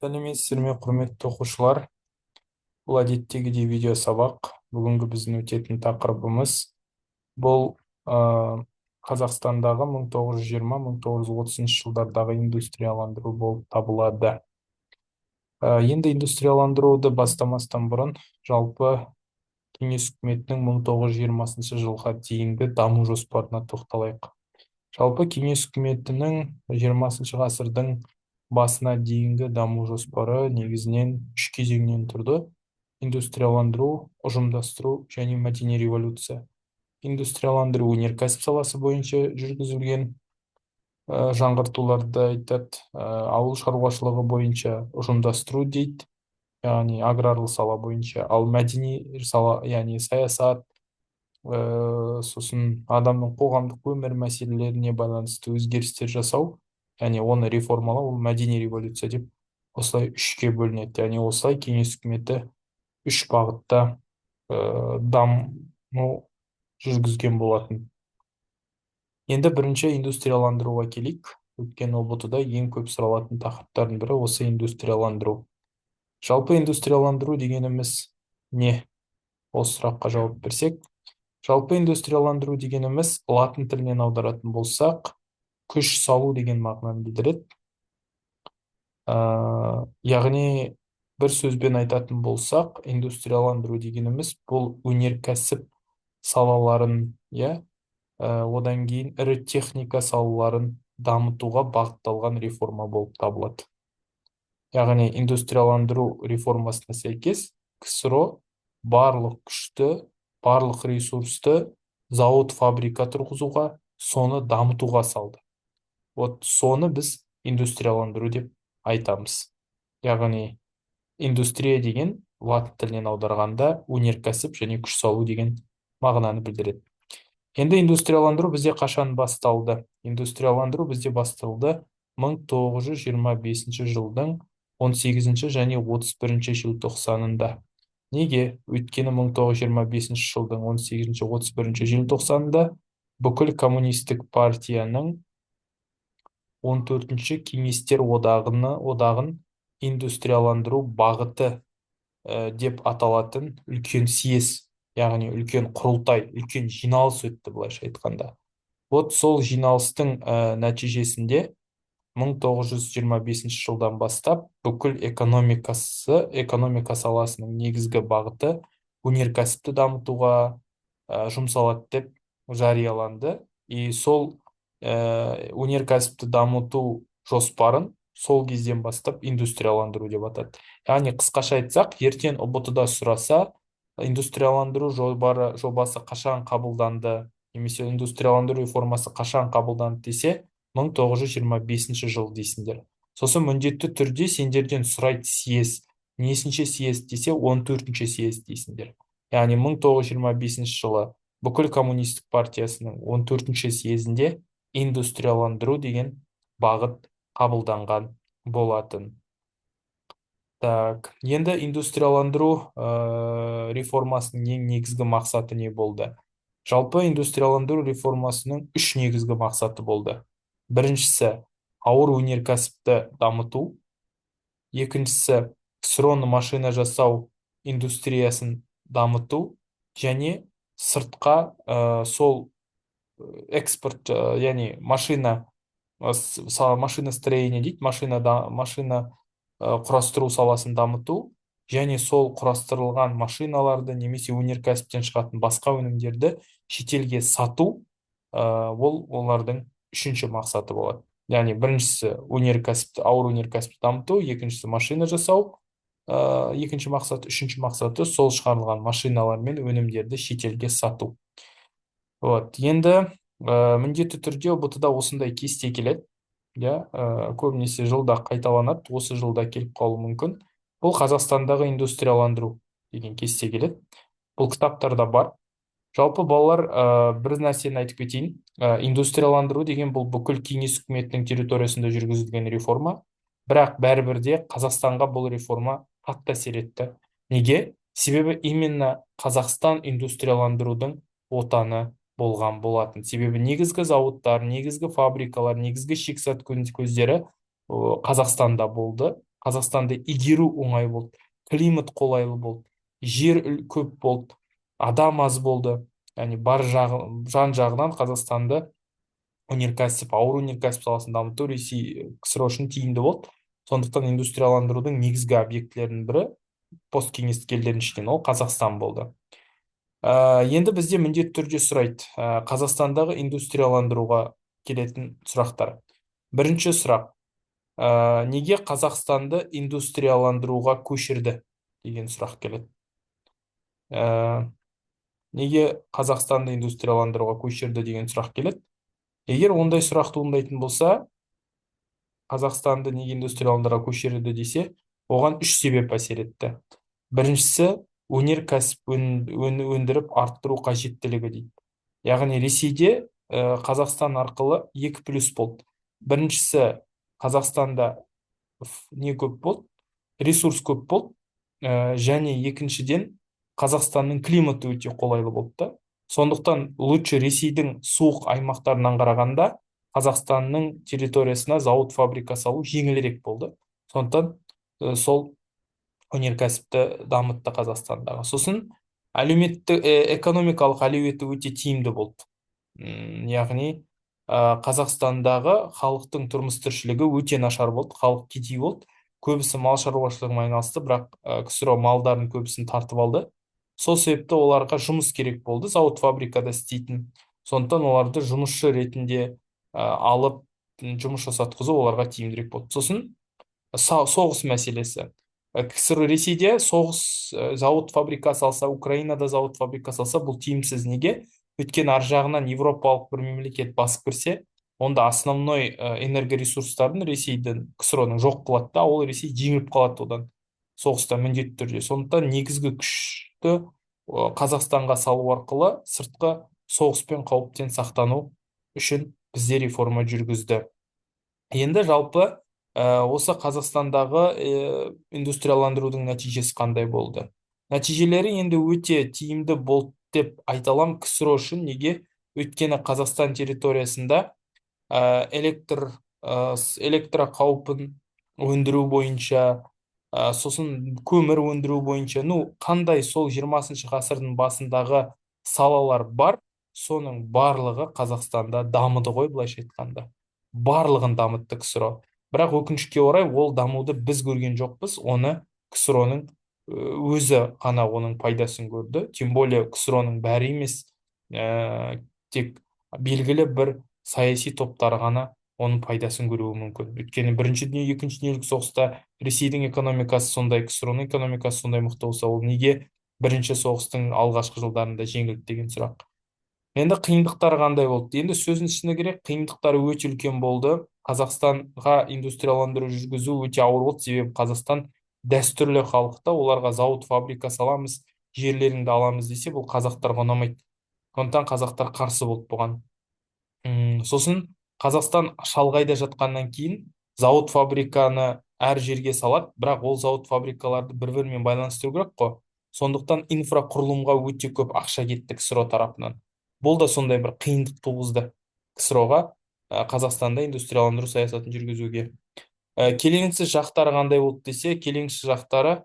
Сәлеметсіздер ме, құрметті оқушылар? Бұл әдеттегідей видео сабақ. Бүгінгі біздің өтетін тақырыбымыз бұл Қазақстандағы 1920-1930 жылдардағы индустрияландыру болып табылады. Енді индустрияландыруды бастамастан бұрын жалпы кеңес үкіметінің 1920 жылға дейінгі даму жоспарына тоқталайық. Жалпы кеңес үкіметінің 20 ғасырдың басына дейінгі даму жоспары негізінен үш кезеңнен тұрды: индустрияландыру, ұжымдастыру және мәдени революция. Индустрияландыру өнеркәсіп саласы бойынша жүргізілген жаңғыртуларды айтады. Ауыл шаруашылығы бойынша ұжымдастыру дейді, яғни аграрлы сала бойынша. Ал мәдени сала, яғни саясат, сосын адамның қоғамдық өмір мәселелеріне байланысты өзгерістер жасау, яғни оны реформалау, ол мәдени революция деп осылай үшке бөлінеді. Яғни осылай кеңес үкіметі үш бағытта даму жүргізген болатын. Енді бірінші индустрияландыруға келейік. Өткен ұбт-да ең көп сұралатын тақырыптардың бірі осы индустрияландыру. Жалпы индустрияландыру дегеніміз не? Осы сұраққа жауап берсек, жалпы индустрияландыру дегеніміз латын тілінен аударатын болсақ, күш салу деген мағынаны білдіреді. Яғни бір сөзбен айтатын болсақ, индустрияландыру дегеніміз бұл өнеркәсіп салаларын, одан кейін ірі техника салаларын дамытуға бағытталған реформа болып табылады. Яғни индустрияландыру реформасына сәйкес КСРО барлық күшті, барлық ресурсты зауыт, фабрика тұрғызуға, соны дамытуға салды. Соны біз индустрияландыру деп айтамыз. Яғни индустрия деген латын тілінен аударғанда өнеркәсіп және күш салу деген мағынаны білдіреді. Енді индустрияландыру бізде қашан басталды? Индустрияландыру бізде басталды 1925 жылдың 18 және 31 желтоқсанында. Неге? Өйткені 1925 жылдың 18-31 желтоқсанында бүкіл коммунистік партияның 14-ші кеңестер одағын индустрияландыру бағыты деп аталатын үлкен съезд, яғни үлкен құрылтай, үлкен жиналыс өтті, былайша айтқанда. Сол жиналыстың нәтижесінде 1925 жылдан бастап бүкіл экономика саласының негізгі бағыты өнеркәсіпті дамытуға жұмсалады деп жарияланды. И сол өнеркәсіпті дамыту жоспарын сол кезден бастап индустрияландыру деп атады. Яғни қысқаша айтсақ, ертең ұбт-да сұраса, индустрияландыру жобасы қашан қабылданды, немесе индустрияландыру реформасы қашан қабылданды десе, 1925 жыл дейсіңдер. Сосын міндетті түрде сендерден сұрайды съезд. Несінші съезд десе, 14-ші съезд дейсіңдер. Яғни 1925 жылы бүкіл коммунистік партиясының 14-ші съезінде индустрияландыру деген бағыт қабылданған болатын. Енді индустрияландыру реформасының ең негізгі мақсаты не болды? Жалпы индустрияландыру реформасының үш негізгі мақсаты болды. Біріншісі ауыр өнеркәсіпті дамыту, екіншісі КСРО-ны машина жасау индустриясын дамыту, және сыртқа сол экспорт, яғни машиностроение дейді, машина құрастыру саласын дамыту, және сол құрастырылған машиналарды немесе өнеркәсіптен шығатын басқа өнімдерді шетелге сату, олардың үшінші мақсаты болады. Яғни біріншісі ауыр өнеркәсіпті дамыту, екіншісі машина жасау, екінші мақсаты, үшінші мақсаты сол шығарылған машиналар мен өнімдерді шетелге сату. Енді міндетті түрде ұбт-да осындай кесте келеді. Көбінесе жылда қайталанады, осы жылда келіп қалуы мүмкін. Бұл Қазақстандағы индустрияландыру деген кесте келеді. Бұл кітаптарда бар. Жалпы балалар, бір нәрсені айтып кетейін. Индустрияландыру деген бұл бүкіл кеңес үкіметінің территориясында жүргізілген реформа. Бірақ бәрібірде Қазақстанға бұл реформа қатты әсер етті. Неге? Себебі именно Қазақстан индустрияландырудың отаны болған болатын. Себебі негізгі зауыттар, негізгі фабрикалар, негізгі шикізат көздері Қазақстанда болды. Қазақстанды игеру оңай болды, климат қолайлы болды, жер көп болды, адам аз болды. Яғни бар жан жағынан Қазақстанды ауыр өнеркәсіп саласын дамыту Ресей КСР үшін тиімді болды. Сондықтан индустрияландырудың негізгі объектілерінің бірі посткеңестік елдердің ішінен ол Қазақстан болды. Енді бізде міндетті түрде сұрайды, Қазақстандағы индустрияландыруға келетін сұрақтар. Бірінші сұрақ, неге Қазақстанды индустрияландыруға көшірді деген сұрақ келеді. Неге Қазақстанды индустрияландыруға көшірді деген сұрақ келеді. Егер ондай сұрақ туындайтын болса, Қазақстанды неге индустрияландыруға көшірді десе, оған үш себеп әсер етті. Біріншісі, өнеркәсіп өндіріп арттыру қажеттілігі дейді. Яғни Ресейде Қазақстан арқылы 2+ болды. Біріншісі, Қазақстанда не көп болды, ресурс көп болды, және екіншіден Қазақстанның климаты өте қолайлы болды да. Сондықтан лучше Ресейдің суық аймақтарынан қарағанда Қазақстанның территориясына зауыт фабрика салу жеңілірек болды. Сондықтан сол өнеркәсіпті дамытты Қазақстандағы. Сосын әлеуметтік экономикалық әлеуеті өте тиімді болды. Яғни Қазақстандағы халықтың тұрмыс тіршілігі өте нашар болды, халық кедей болды. Көбісі мал шаруашылығымен айналысты, бірақ КСРО малдарын көбісін тартып алды. Сол себепті оларға жұмыс керек болды, зауыт фабрикада істейтін. Сондықтан оларды жұмысшы ретінде алып жұмыс жасатқызу оларға тиімдірек болды. Сосын соғыс мәселесі. КСР Ресейде соғыс зауыт фабрика салса, Украинада зауыт фабрика салса, бұл тиімсіз. Неге? Өйткені ар жағынан европалық бір мемлекет басып кірсе, онда основной энергоресурстарын Ресейдің КСР-ның жоқ қылады да, ол Ресей жеңіліп қалады одан соғыста міндетті түрде. Сондықтан негізгі күшті Қазақстанға салу арқылы сыртқы соғыс пен қауіптен сақтану үшін бізде реформа жүргізді. Енді жалпы осы Қазақстандағы индустрияландырудың нәтижесі қандай болды? Нәтижелері енді өте тиімді болды деп айта аламын КСР үшін. Неге? Өйткені Қазақстан территориясында электр қаупін өндіру бойынша, сосын көмір өндіру бойынша, қандай сол 20 ғасырдың басындағы салалар бар, соның барлығы Қазақстанда дамыды ғой, былайша айтқанда. Барлығын дамытты КСР. Бірақ өкінішке орай ол дамуды біз көрген жоқпыз, оны КСР-ның өзі ғана оның пайдасын көрді. Тем более КСР-ның бәрі емес, тек белгілі бір саяси топтар ғана оның пайдасын көруі мүмкін. Өйткені бірінші дүние, екінші дүниелік соғыста Ресейдің экономикасы сондай, КСР-ның экономикасы сондай мықты болса, ол неге бірінші соғыстың алғашқы жылдарында жеңілді деген сұрақ. Енді қиындықтар қандай болды? Енді сөздің ішіне керек, қиындықтары өте үлкен болды. Қазақстанға индустрияландыру жүргізу өте ауыр болды, себебі Қазақстан дәстүрлі халықта, оларға зауыт фабрика саламыз, жерлеріңді аламыз десе, бұл қазақтарға ұнамайды. Сондықтан қазақтар қарсы болды бұған. Сосын Қазақстан шалғайда жатқаннан кейін зауыт фабриканы әр жерге салады, бірақ ол зауыт фабрикаларды бір-бірімен байланыстыру керек қой. Сондықтан инфрақұрылымға өте көп ақша кетті КСР тарапынан. Бұл да сондай бір қиындық туғызды КСР-ға Қазақстанда индустрияландыру саясатын жүргізуге. Келеңсіз жақтары қандай болды десе, келеңсіз жақтары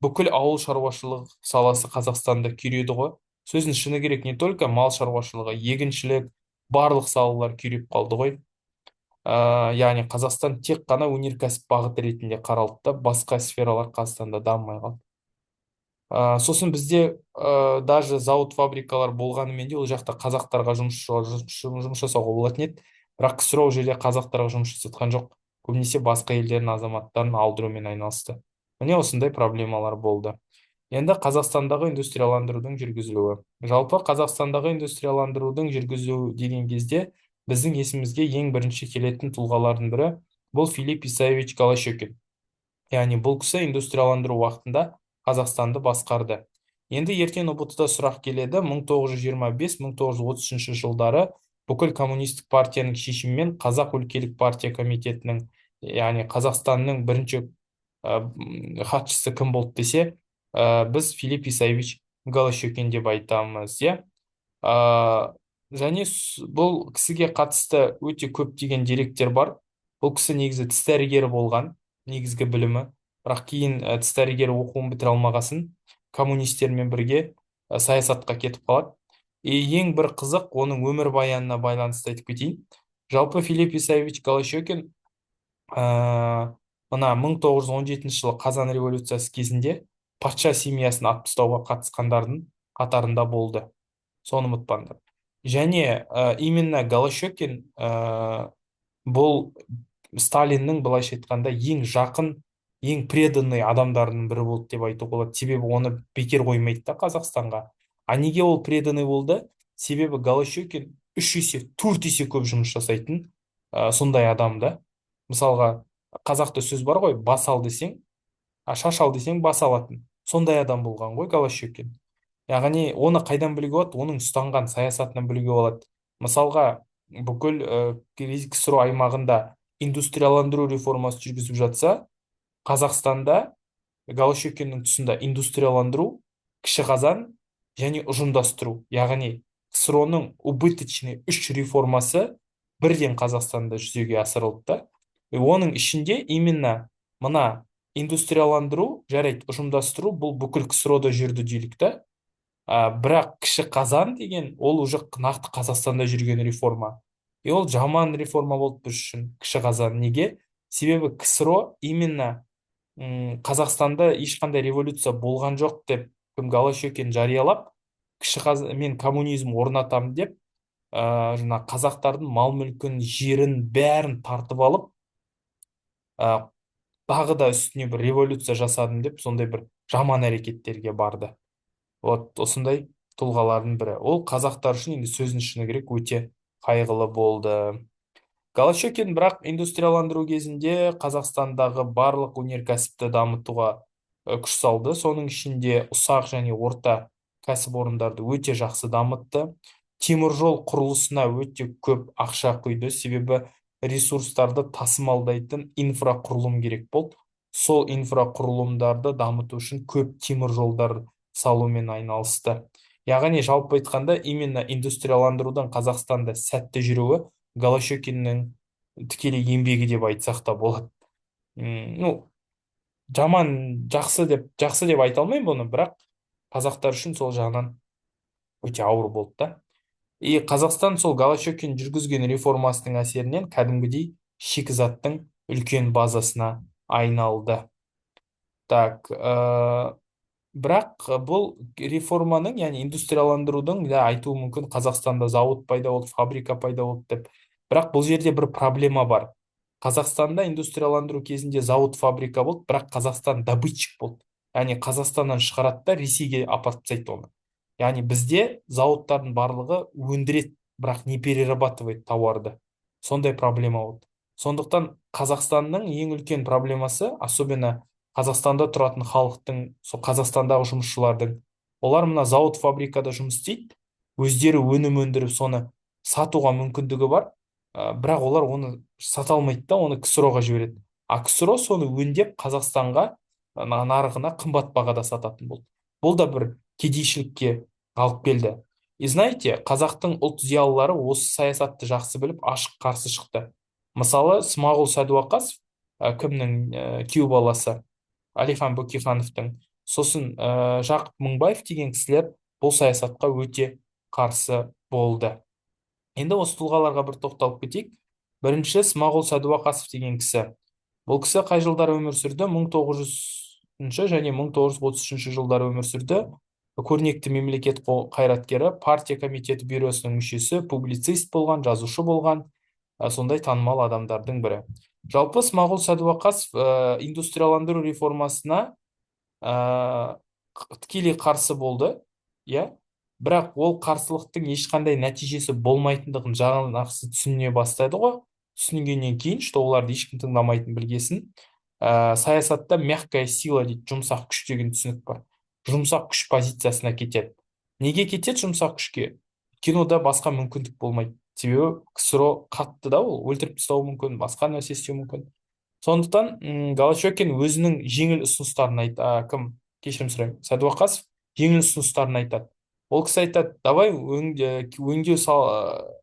бүкіл ауыл шаруашылық саласы Қазақстанда күйреді ғой. Сөздің шыны керек, не только мал шаруашылығы, егіншілік, барлық салалар күйреп қалды ғой. Яғни Қазақстан тек қана өнеркәсіп бағыты ретінде қаралды да, басқа сфералар Қазақстанда дамымай қалды. Сосын бізде даже зауыт фабрикалар болғанымен де ол жақта қазақтарға жұмыс жасауға болатын еді. Бірақ КСР ол жерде қазақтарға жұмыс жасатқан жоқ. Көбінесе басқа елдердің азаматтарын алдырумен айналысты. Міне осындай проблемалар болды. Енді Қазақстандағы индустрияландырудың жүргізілуі. Жалпы Қазақстандағы индустрияландырудың жүргізілуі деген кезде біздің есімізге ең бірінші келетін тұлғалардың бірі бұл Филипп Исаевич Голощекин. Яғни бұл кісі индустрияландыру уақытында Қазақстанды басқарды. Енді ертең ұбт-да сұрақ келеді. 1925-1933 жылдары бүкіл коммунистік партияның шешімімен Қазақ өлкелік партия комитетінің, яғни Қазақстанның бірінші хатшысы кім болды десе, біз Филипп Исаевич Голощекин деп айтамыз. Және бұл кісіге қатысты өте көптеген деректер бар. Бұл кісі негізі тіс дәрігері болған, негізгі білімі. бірақ кейін тіс дәрігер оқуын бітіре алмағасын коммунистермен бірге саясатқа кетіп қалады. Ең бір қызық оның өмірбаянына байланысты айтып кетейін. Жалпы Филипп Исаевич Голощекин мына 1917 жылы қазан революциясы кезінде патша семьясын атып тастауға қатысқандардың қатарында болды. Соны ұмытпаңдар. Және именно Голощекин бұл Сталиннің былайша айтқанда ең жақын, ең преданный адамдарының бірі болды деп айтуға болады. Себебі оны бекер қоймайды да Қазақстанға. А неге ол преданный болды? Себебі Голощекин 3 есе, 4 есе көп жұмыс жасайтын сондай адам да. Мысалға, қазақта сөз бар ғой, бас ал десең, шаш ал десең бас алатын. Сондай адам болған ғой Голощекин. Яғни оны қайдан білуге болады? Оның ұстанған саясатынан білуге болады. Мысалға, бүкіл ксро аймағында индустрияландыру реформасы жүргізіп жатса, Қазақстанда Голощекиннің тұсында индустрияландыру, кіші қазан және ұжымдастыру, яғни ксро-ның убыточный 3 реформасы бірден Қазақстанда жүзеге асырылды да. Оның ішінде именно мына индустрияландыру, жарайды, ұжымдастыру бұл бүкіл ксро-да жүрді дейлік та. Бірақ кіші қазан деген ол уже нақты Қазақстанда жүрген реформа. Ол жаман реформа болды біз үшін, кіші қазан. Неге? Себебі ксро именно Қазақстанда ешқандай революция болған жоқ деп Голощекин жариялап, мен коммунизм орнатамын деп, жаңа қазақтардың мал мүлкін, жерін бәрін тартып алып, тағы да үстіне бір революция жасадым деп, сондай бір жаман әрекеттерге барды. Вот осындай тұлғалардың бірі. Ол қазақтар үшін енді сөздің шыны керек өте қайғылы болды. Голощекин бірақ индустрияландыру кезінде Қазақстандағы барлық өнеркәсіпті дамытуға күш салды. Соның ішінде ұсақ және орта кәсіпорындарды өте жақсы дамытты. Теміржол құрылысына өте көп ақша құйды, себебі ресурстарды тасымалдайтын инфрақұрылым керек болды. Сол инфрақұрылымдарды дамыту үшін көп теміржолдар салумен айналысты. Яғни жалпы айтқанда, именно индустрияландырудың Қазақстанда сәтті жүруі Голощекиннің тікелей еңбегі деп айтсақ та болады. Жаман, жақсы деп айта алмаймын бұны, бірақ қазақтар үшін сол жағынан өте ауыр болды да. Қазақстан сол Голощекин жүргізген реформасының әсерінен кәдімгідей шикізаттың үлкен базасына айналды. Так, бірақ бұл реформаның, яғни индустрияландырудың, айтуы мүмкін Қазақстанда зауыт пайда болды, фабрика пайда болды деп. Бірақ бұл жерде бір проблема бар. Қазақстанда индустрияландыру кезінде зауыт, фабрика болды, бірақ Қазақстан добытчик болды. Яғни Қазақстаннан шығарады да Ресейге апарып тастайды оны. Яғни бізде зауыттардың барлығы өндіреді, бірақ не перерабатывает тауарды. Сондай проблема болды. Сондықтан Қазақстанның ең үлкен проблемасы, особенно Қазақстанда тұратын халықтың, сол Қазақстандағы жұмысшылардың, олар мына зауыт, фабрикада жұмыс істейді, өздері өнім өндіріп соны сатуға мүмкіндігі бар, бірақ олар оны сата алмайды да, оны ксро-ға жібереді. А ксро соны өңдеп Қазақстанға нарығына қымбат бағада сататын болды. Бұл да бір кедейшілікке алып келді. И знаете, қазақтың ұлт зиялылары осы саясатты жақсы біліп ашық қарсы шықты. Мысалы, Смағұл Сәдуақасов, кімнің күйеу баласы, Әлихан Бөкейхановтың, сосын Жақып Мыңбаев деген кісілер бұл саясатқа өте қарсы болды. Енді осы тұлғаларға бір тоқталып кетейік. Бірінші, Смағұл Сәдуақасов деген кісі. Бұл кісі қай жылдар өмір сүрді? 1900 және 1933 жылдар өмір сүрді. Көрнекті мемлекет қайраткері, партия комитеті бюросының мүшесі, публицист болған, жазушы болған, сондай танымал адамдардың бірі. Жалпы Смағұл Сәдуақасов индустрияландыру реформасына тікелей қарсы болды, бірақ ол қарсылықтың ешқандай нәтижесі болмайтындығын жақсы түсіне бастайды ғой. Түсінгеннен кейін, что оларды ешкім тыңдамайтын білгесін, саясатта мягкая сила дейді, жұмсақ күш деген түсінік бар. Жұмсақ күш позициясына кетеді. Неге кетеді жұмсақ күшке? Кинода басқа мүмкіндік болмайды. Себебі ксро қатты да, ол өлтіріп тастауы мүмкін, басқа нәрсе істеуі мүмкін. Сондықтан Голощекин өзінің жеңіл ұсыныстарын кешірім сұраймын, Сәдуақасов жеңіл ұсыныстарын айтады. Ол кісі айтады, давай өңдеу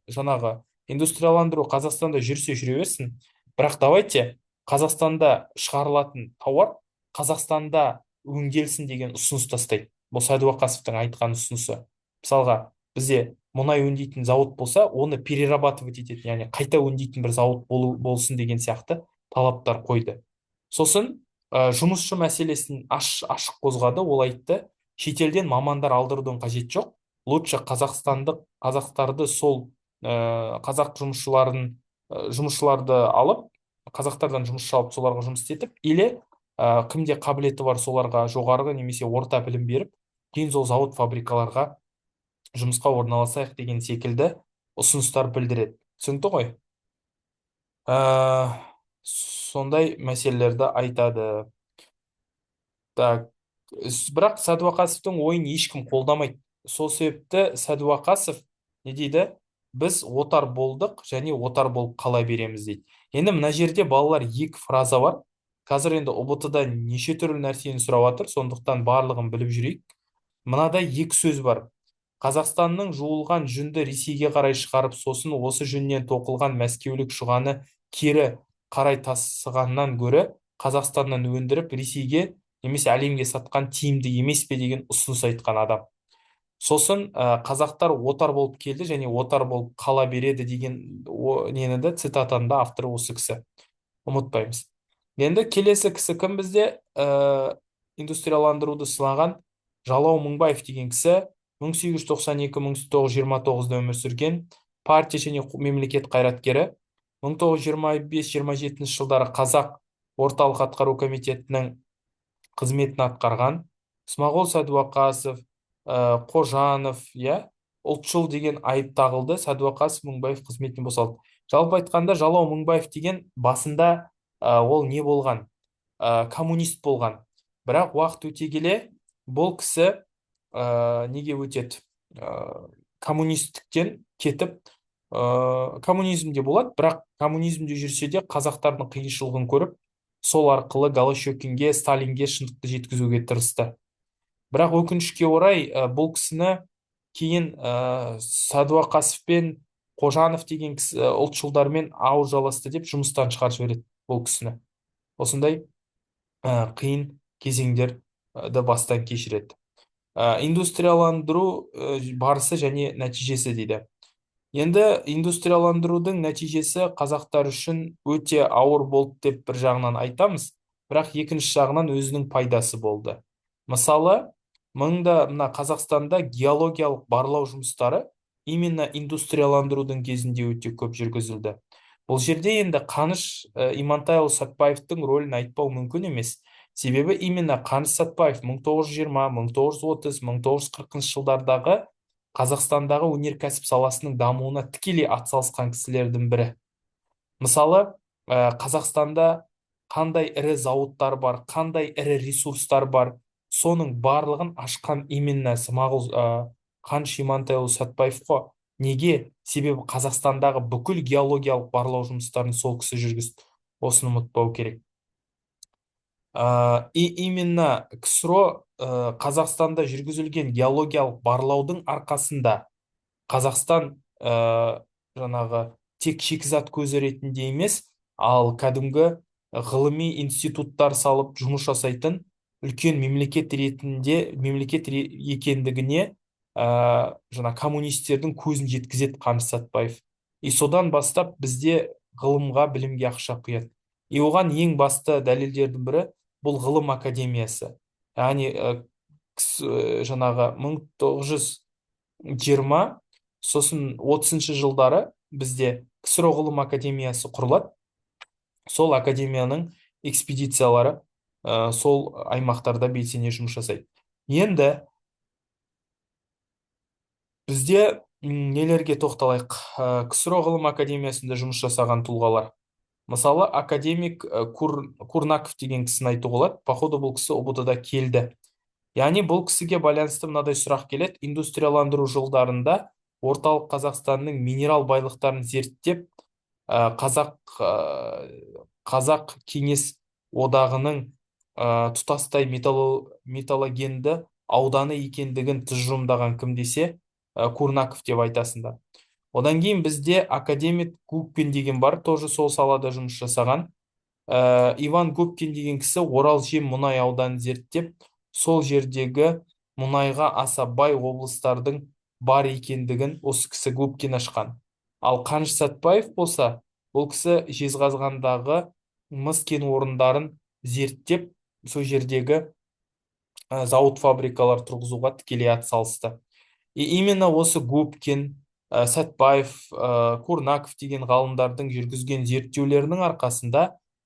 жаңағы индустрияландыру Қазақстанда жүрсе жүре берсін, бірақ давайте Қазақстанда шығарылатын тауар Қазақстанда өңделсін деген ұсыныс тастайды. Бұл Сәдуақасовтың айтқан ұсынысы. Мысалға, бізде мұнай өңдейтін зауыт болса, оны перерабатывать ететін, яғни қайта өңдейтін бір зауыт болсын деген сияқты талаптар қойды. Сосын жұмысшы мәселесін ашық қозғады. Ол айтты, шетелден мамандар алдырудың қажет жоқ. Лучше қазақтарды сол қазақ жұмысшыларды алып, қазақтардан жұмысшы алып соларға жұмыс істетіп, или кімде қабілеті бар соларға жоғарғы немесе орта білім беріп, кейін сол зауыт фабрикаларға жұмысқа орналасайық деген секілді ұсыныстар білдіреді. Түсінікті ғой? Сондай мәселелерді айтады. Так, бірақ Сәдуақасовтың ойын ешкім қолдамайды. Сол себепті Сәдуақасов не дейді? Біз отар болдық және отар болып қала береміз дейді. Енді мына жерде балалар екі фраза бар. Қазір енді ұбт-да неше түрлі нәрсені сұрап жатыр, сондықтан барлығын біліп жүрейік. Мынада екі сөз бар. Қазақстанның жуылған жүнді Ресейге қарай шығарып, сосын осы жүннен тоқылған мәскеулік шұғаны кері қарай тасығаннан гөрі Қазақстаннан өндіріп Ресейге немесе әлемге сатқан тиімді емес пе деген ұсыныс айтқан адам. Сосын қазақтар отар болып келді және отар болып қала береді деген нені де цитатаны да авторы осы кісі. Ұмытпаймыз. Енді келесі кісі кім бізде? Индустрияландыруды сынаған Жалау Мыңбаев деген кісі 1892-1929 өмір сүрген, партия және мемлекет қайраткері. 1925-27 жылдары Қазақ орталық атқару комитетінің қызметін атқарған. Смағұл Сәдуақасов, Қожанов, ұлтшыл деген айып тағылды. Сәдуақасов Мыңбаев қызметінен босалды. Жалпы айтқанда, Жалау Мыңбаев деген басында ол не болған? Коммунист болған. Бірақ уақыт өте келе бұл кісі неге өтеді? Коммунисттіктен кетіп, коммунизмде болады, бірақ коммунизмде жүрсе де қазақтардың қиыншылығын көріп, сол арқылы Голощекинге, Сталинге шындықты жеткізуге тырысты. Бірақ өкінішке орай бұл кісіні кейін Сәдуақасов пен Қожанов деген ұлтшылдармен ауыз жаласты деп жұмыстан шығарып жібереді бұл кісіні. Осындай қиын кезеңдерді бастан кешіреді. Индустрияландыру барысы және нәтижесі дейді. Енді индустрияландырудың нәтижесі қазақтар үшін өте ауыр болды деп бір жағынан айтамыз, бірақ екінші жағынан өзінің пайдасы болды. Мысалы, мына Қазақстанда геологиялық барлау жұмыстары именно индустрияландырудың кезінде өте көп жүргізілді. Бұл жерде енді Қаныш Имантайұлы Сәтпаевтың рөлін айтпау мүмкін емес. Себебі именно Қаныш Сәтпаев 1920, 1930, 1940 жылдардағы Қазақстандағы өнеркәсіп саласының дамуына тікелей атсалысқан кісілердің бірі. Мысалы, Қазақстанда қандай ірі зауыттар бар, қандай ірі ресурстар бар, соның барлығын ашқан именно Қаныш Имантайұлы Сәтпаев қой. Неге? Себебі Қазақстандағы бүкіл геологиялық барлау жұмыстарын сол кісі жүргізді. Осыны ұмытпау керек. Именно КСРО Қазақстанда жүргізілген геологиялық барлаудың арқасында Қазақстан жаңағы тек шикізат көзі ретінде емес, ал кәдімгі ғылыми институттар салып жұмыс жасайтын үлкен мемлекет екендігіне жаңа коммунистердің көзін жеткізеді Қаныш Сәтпаев. Содан бастап бізде ғылымға, білімге ақша құяды. Оған ең басты дәлелдердің бірі бұл ғылым академиясы. Яғни жаңағы 1920 сосын 30 жылдары бізде КСРО ғылым академиясы құрылады. Сол академияның экспедициялары сол аймақтарда белсене жұмыс жасайды. Енді бізде нелерге тоқталайық? КСРО ғылым академиясында жұмыс жасаған тұлғалар. Мысалы, академик Курнаков деген кісіні айтуға болады. Походу, бұл кісі ұбт-да келді. Яғни бұл кісіге байланысты мынадай сұрақ келеді. Индустрияландыру жылдарында орталық Қазақстанның минерал байлықтарын зерттеп, Қазақ кеңес одағының тұтастай металлогенді ауданы екендігін тұжырымдаған кім десе, Курнаков деп айтасыңдар. Одан кейін бізде академик Губкин деген бар, тоже сол салада жұмыс жасаған. Иван Губкин деген кісі Орал-Жем мұнай ауданын зерттеп, сол жердегі мұнайға аса бай облыстардың бар екендігін осы кісі Губкин ашқан. Ал Қаныш Сәтбаев болса, ол кісі Жезқазғандағы мыс кен орындарын зерттеп, сол жердегі зауыт фабрикалар тұрғызуға тікелей атсалысты. И именно осы Губкин, Сәтбаев, Курнаков деген ғалымдардың жүргізген зерттеулерінің арқасында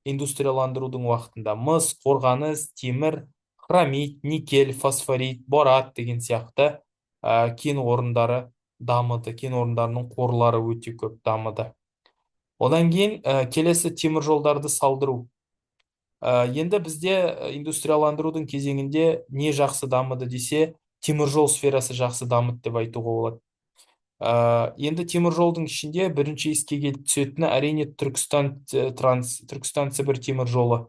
индустрияландырудың уақытында мыс, қорғаныс, темір, хромит, никель, фосфорит, борат деген сияқты кен орындары дамыды. Кен орындарының қорлары өте көп дамыды. Одан кейін келесі темір жолдарды салдыру. Енді бізде индустрияландырудың кезеңінде не жақсы дамыды десе, теміржол сферасы жақсы дамыды деп айтуға болады. Енді теміржолдың ішінде бірінші еске келіп түсетіні әрине Түркістан Сібір теміржолы.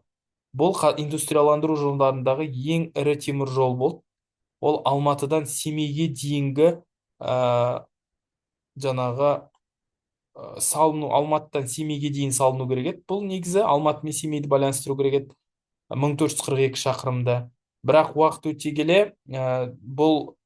Бұл индустрияландыру жылдарындағы ең ірі теміржол болды. Ол Алматыдан Семейге дейінгі жаңағы салыну, Алматыдан Семейге дейін салыну керек еді. Бұл негізі Алматы мен Семейді байланыстыру керек еді, 1442 шақырымды. Бірақ уақыт өте келе бұл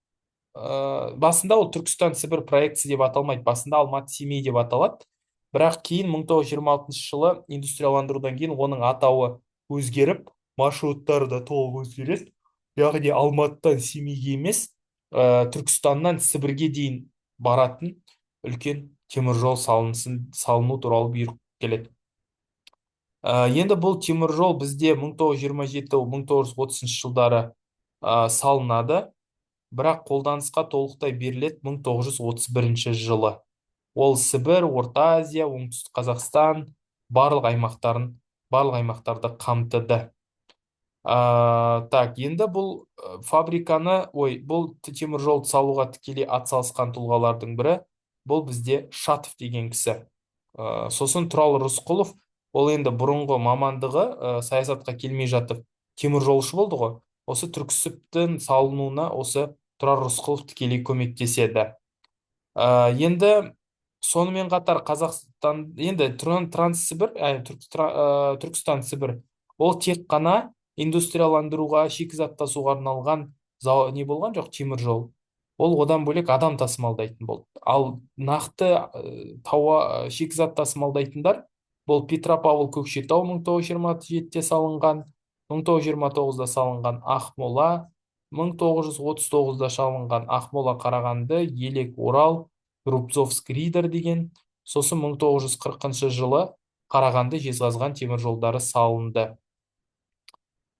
басында ол Түркістан Сібір проектісі деп аталмайды, басында Алматы Семей деп аталады. Бірақ кейін 1926 жылы индустрияландырудан кейін оның атауы өзгеріп, маршруттары да толық өзгереді. Яғни Алматыдан Семейге емес, Түркістаннан Сібірге дейін баратын үлкен теміржол салыну туралы бұйрық келеді. Енді бұл теміржол бізде 1927-1930 жылдары салынады, бірақ қолданысқа толықтай беріледі 1931 жылы. Ол Сібір, Орта Азия, Оңтүстік Қазақстан барлық аймақтарды қамтыды. Енді бұл бұл теміржолды салуға тікелей атсалысқан тұлғалардың бірі, бұл бізде Шатов деген кісі. Сосын Тұрал Рысқұлов, ол енді бұрынғы мамандығы саясатқа келмей жатып теміржолшы болды ғой. Осы Түрксібтің салынуына осы Тұрар Рысқұлов тікелей көмектеседі. Енді сонымен қатар Түркістан Сібір, ол тек қана индустрияландыруға, шикізат тасуға арналған не болған жоқ, теміржол. Ол одан бөлек адам тасымалдайтын болды. Ал нақты шикізат тасымалдайтындар бұл Петропавл Көкшетау 1927-те салынған, 1929-да салынған Ақмола, 1939-да салынған Ақмола Қарағанды, Елек Орал, Рубцовск Ридер деген, сосын 1940 жылы Қарағанды Жезқазған теміржолдары салынды.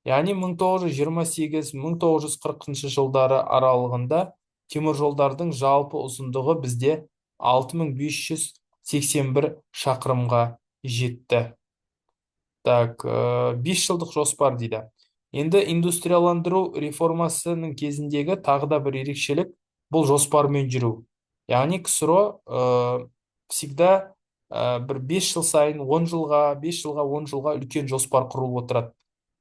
Яғни 1928-1940 жылдары аралығында теміржолдардың жалпы ұзындығы бізде 6581 шақырымға жетті. 5 жылдық жоспар дейді. Енді индустрияландыру реформасының кезіндегі тағы да бір ерекшелік бұл жоспармен жүру. Яғни КСРО всегда бір 5 жыл сайын 10 жылға үлкен жоспар құрылып отырады.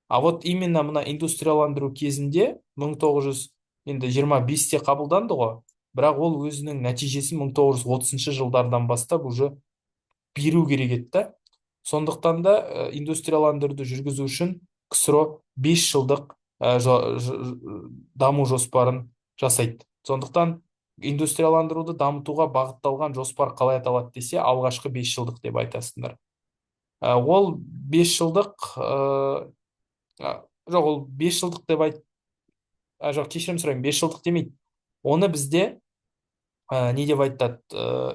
А вот именно мына индустрияландыру кезінде 1925-те қабылданды ғой, бірақ ол өзінің нәтижесін 1930 жылдардан бастап уже беру керек еді. Сондықтан да индустрияландыруды жүргізу үшін КСРО 5 жылдық даму жоспарын жасайды. Сондықтан индустрияландыруды дамытуға бағытталған жоспар қалай аталады десе, алғашқы 5 жылдық деп айтасыңдар. Ол 5 жылдық ол 5 жылдық деп кешірім сұраймын, 5 жылдық демейді. Оны бізде не деп айтады?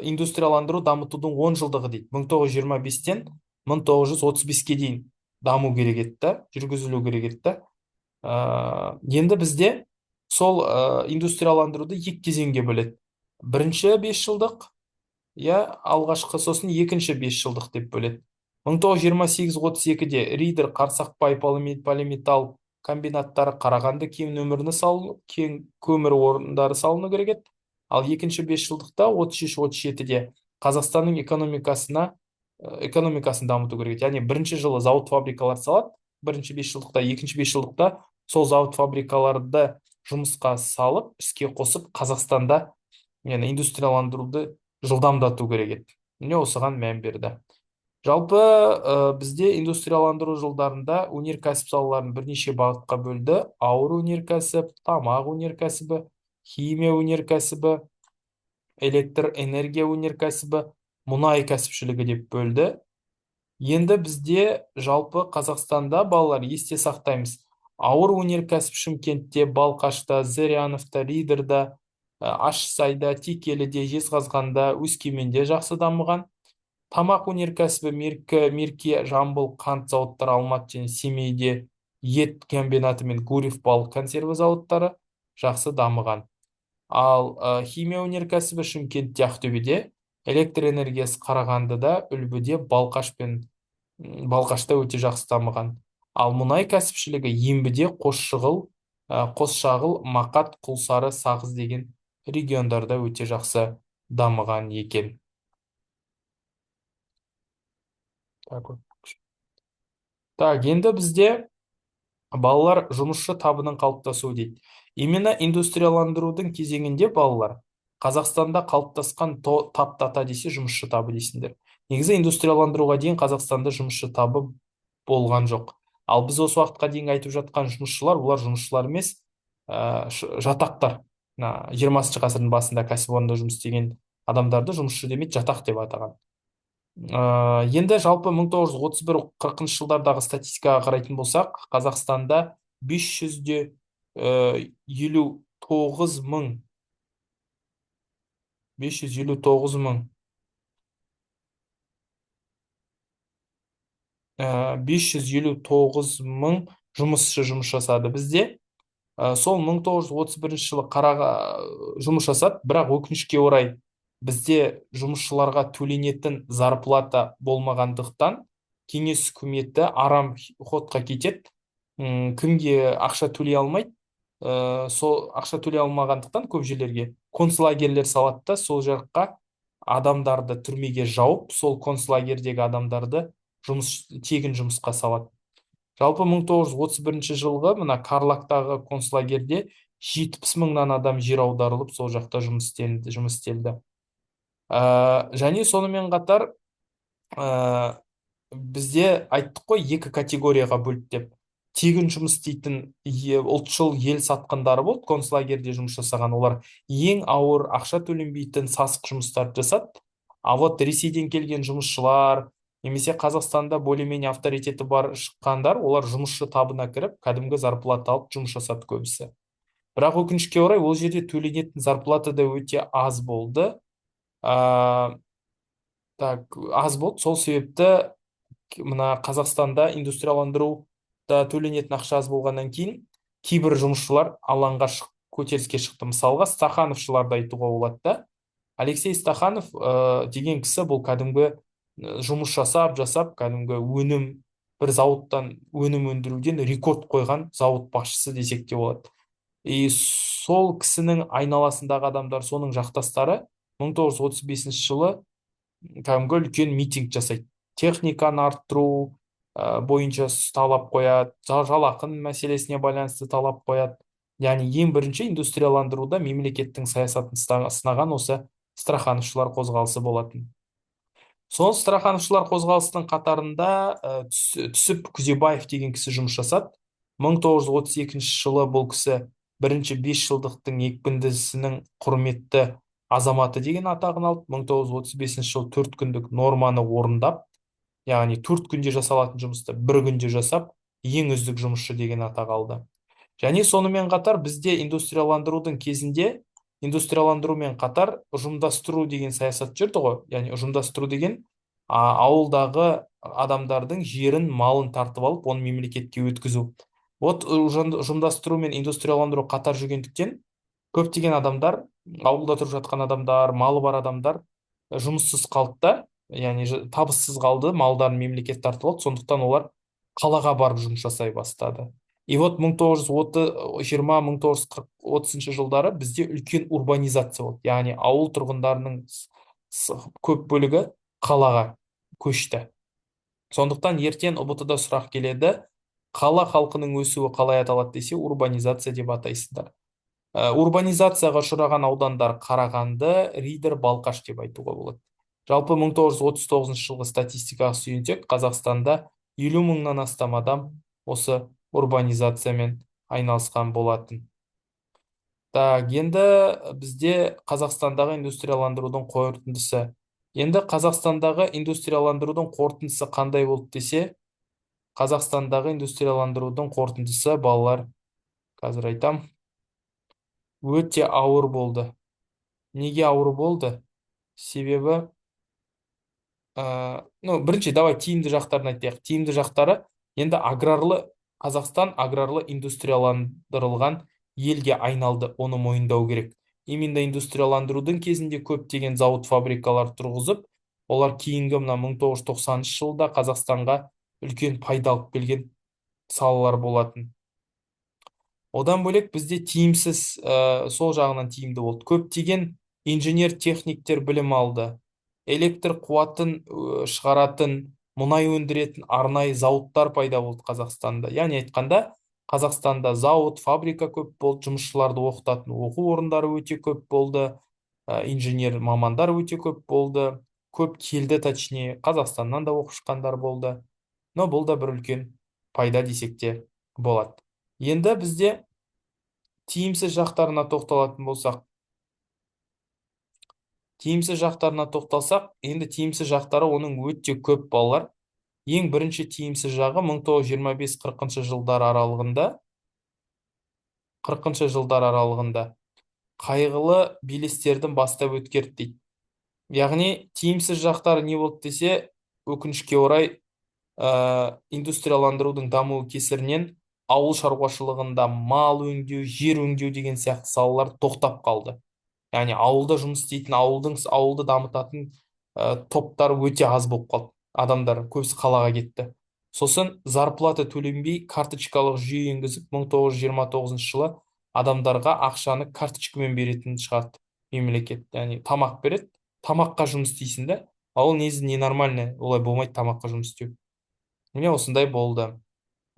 Индустрияландыру дамытудың 10 жылдығы дейді. 1925-тен 1935-ке дейін даму керек еді, жүргізілу керек еді. Енді бізде сол индустрияландыруды екі кезеңге бөледі. Бірінші 5 жылдық, алғашқы, сосын екінші 5 жылдық деп бөледі. 1928-32-де Ридер, Қарсақпай полиметалл комбинаттары Қарағанды кен көмір орындары салыну керек еді. Ал екінші 5 жылдықта 33-37-де Қазақстанның экономикасын дамыту керек еді. Яғни бірінші жылы зауыт фабрикалар салады, бірінші 5 жылдықта, екінші 5 жылдықта сол зауыт фабрикаларды жұмысқа салып, іске қосып, Қазақстанда индустрияландыруды жылдамдату керек еді. Міне осыған мән берді. Жалпы бізде индустрияландыру жылдарында өнеркәсіп салаларын бірнеше бағытқа бөлді. Ауыр өнеркәсіп, тамақ өнеркәсібі, химия өнеркәсібі, электр энергия өнеркәсібі, мұнай кәсіпшілігі деп бөлді. Енді бізде жалпы Қазақстанда балалар есте сақтаймыз. Ауыр өнеркәсіп Шымкентте, Балқашта, Зыряновта, Ридерда, Ащысайда, Текеліде, Жезқазғанда, Өскеменде жақсы дамыған. Тамақ өнеркәсібі Мерке, Жамбыл, қант зауыттары Алматы және Семейде, ет комбинаты мен Гурьев балық консерві зауыттары жақсы дамыған. Ал химия өнеркәсібі Шымкентте, Ақтөбеде, электр энергиясы Қарағандыда, Үлбіде, Балқашта өте жақсы дамыған. Ал мұнай кәсіпшілігі Ембіде, Қосшағыл, Мақат, Құлсары, Сағыз деген региондарда өте жақсы дамыған екен. Так, енді бізде балалар жұмысшы табының қалыптасуы дейді. Именно индустрияландырудың кезеңінде балалар Қазақстанда қалыптасқан тап десе жұмысшы табы дейсіңдер. Негізі индустрияландыруға дейін Қазақстанда жұмысшы табы болған жоқ. Ал біз осы уақытқа дейін айтып жатқан жұмысшылар, олар жұмысшылар емес, жатақтар. 20 ғасырдың басында кәсіпорында жұмыс істеген адамдарды жұмысшы демейді, жатақ деп атаған. Енді жалпы 1931-40 жылдардағы статистикаға қарайтын болсақ, Қазақстанда 559 мың 559 мың 559 мың жұмысшы жұмыс жасады бізде. Сол 1931 жылы жұмыс жасады, бірақ өкінішке орай бізде жұмысшыларға төленетін зарплата болмағандықтан кеңес үкіметі арам ходқа кетеді. Кімге ақша төлей алмайды, сол ақша төлей алмағандықтан көп жерлерге концлагерлер салады да, сол жаққа адамдарды түрмеге жауып, сол концлагердегі адамдарды тегін жұмысқа салады. Жалпы 1931 жылғы мына Карлактағы концлагерде 70 мыңнан адам жер аударылып, сол жақта жұмыс істелді. Және сонымен қатар бізде айттық қой, екі категорияға бөлді деп. Тегін жұмыс істейтін ұлтшыл ел сатқындары болды, концлагерде жұмыс жасаған. Олар ең ауыр ақша төленбейтін сасық жұмыстарды жасады. А вот Ресейден келген жұмысшылар, немесе Қазақстанда более-менее авторитеті бар шыққандар, олар жұмысшы табына кіріп, кәдімгі зарплата алып жұмыс жасады көбісі. Бірақ өкінішке орай, ол жерде төленетін зарплата да өте аз болды. Аз болды. Сол себепті мына Қазақстанда индустрияландыруда төленетін ақша аз болғаннан кейін кейбір жұмысшылар алаңға көтеріліске шықты. Мысалға, Стахановшыларды айтуға болады да. Алексей Стаханов деген кісі бұл кәдімгі жұмыс жасап, кәдімгі бір зауыттан өнім өндіруден рекорд қойған зауыт басшысы десек те болады. Сол кісінің айналасындағы адамдар, соның жақтастары 1935 жылы кәдімгі үлкен митинг жасайды. Техниканы арттыру бойынша талап қояды, жалақы мәселесіне байланысты талап қояды. Яғни ең бірінші индустрияландыруда мемлекеттің саясатын сынаған осы Страхановшылар қозғалысы болатын. Сол Страхановшылар қозғалысының қатарында Түсіп Күзебаев деген кісі жұмыс жасады. 1932 жылы бұл кісі бірінші 5 жылдықтың екпіндісінің құрметті азаматы деген атағын алып, 1935 жылы 4 күндік норманы орындап, яғни 4 күнде жасалатын жұмысты 1 күнде жасап, ең үздік жұмысшы деген атақ алды. Және сонымен қатар бізде индустрияландырудың кезінде индустрияландырумен қатар ұжымдастыру деген саясат жүрді ғой. Яғни ұжымдастыру деген ауылдағы адамдардың жерін, малын тартып алып, оны мемлекетке өткізу. Вот ұжымдастыру мен индустрияландыру қатар жүргендіктен көптеген адамдар, ауылда тұрып жатқан адамдар, малы бар адамдар жұмыссыз қалды да, яғни табыссыз қалды, малдарын мемлекет тартып алды, сондықтан олар қалаға барып жұмыс жасай бастады. И вот 1920-1930 жылдары бізде үлкен урбанизация болды. Яғни ауыл тұрғындарының көп бөлігі қалаға көшті. Сондықтан ертең ұбт-да сұрақ келеді, қала халқының өсуі қалай аталады десе, урбанизация деп атайсыздар. Урбанизацияға ұшыраған аудандар Қарағанды, Ридер, Балқаш деп айтуға болады. Жалпы 1939 жылғы статистикаға сүйенсек, Қазақстанда 50 мыңнан астам адам осы урбанизациямен айналысқан болатын. Так, енді бізде Қазақстандағы индустрияландырудың қорытындысы. Енді Қазақстандағы индустрияландырудың қорытындысы қандай болды десе, Қазақстандағы индустрияландырудың қорытындысы, балалар, қазір айтам, өте ауыр болды. Неге ауыр болды? Себебі, бірінші давай тиімді жақтарын айтайық. Тиімді жақтары, енді Қазақстан аграрлы индустрияландырылған елге айналды, оны мойындау керек. Именно индустрияландырудың кезінде көптеген зауыт фабрикалар тұрғызып, олар кейінгі мына 1990 жылда Қазақстанға үлкен пайда алып келген салалар болатын. Одан бөлек бізде тиімсіз, сол жағынан тиімді болды. Көптеген инженер техниктер білім алды. Электр қуатын шығаратын, мұнай өндіретін арнайы зауыттар пайда болды Қазақстанда. Яғни айтқанда, Қазақстанда зауыт, фабрика көп болды, жұмысшыларды оқытатын оқу орындары өте көп болды, инженер мамандар өте көп болды. Көп келді, точнее, Қазақстаннан да оқып шыққандар болды. Но бұл да бір үлкен пайда десек те болады. Енді бізде тиімсіз жақтарына тоқталатын болсақ, енді тиімсіз жақтары оның өте көп, балалар. Ең бірінші тиімсіз жағы 1925-40 жылдар аралығында, қайғылы белестердің бастап өткерді дейді. Яғни тиімсіз жақтары не болды десе, өкінішке орай, индустрияландырудың дамуы кесірінен ауыл шаруашылығында мал өңдеу, жер өңдеу деген сияқты салалар тоқтап қалды. Яғни ауылда жұмыс істейтін, ауылды дамытатын топтар өте аз болып қалды. Адамдар көбісі қалаға кетті. Сосын зарплата төленбей карточкалық жүйе енгізіп, 1929 жылы адамдарға ақшаны карточкамен беретін шығарды мемлекет. Яғни тамақ береді, тамаққа жұмыс істейсің да, ал негізі ненормально, олай болмайды тамаққа жұмыс істеу. Міне осындай болды.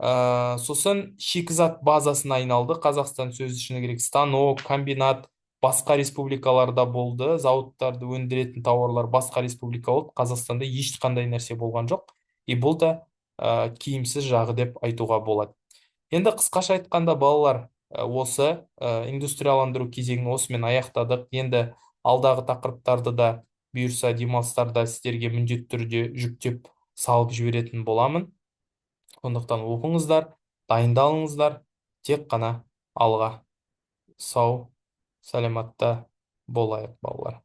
Сосын шикізат базасына айналды. Қазақстан сөз үшін керек, станок, комбинат басқа республикаларда болды. Зауыттарды өндіретін тауарлар басқа республика болды. Қазақстанда ешқандай нәрсе болған жоқ. И бұл да киімсіз жағы деп айтуға болады. Енді қысқаша айтқанда, балалар, осы индустрияландыру кезеңін осымен аяқтадық. Енді алдағы тақырыптарды да бұйырса демалыстарда сіздерге міндетті түрде жүктеп салып жіберетін боламын. Сондықтан оқыңыздар, дайындалыңыздар, тек қана алға. Сау, саламатта болайық, балалар.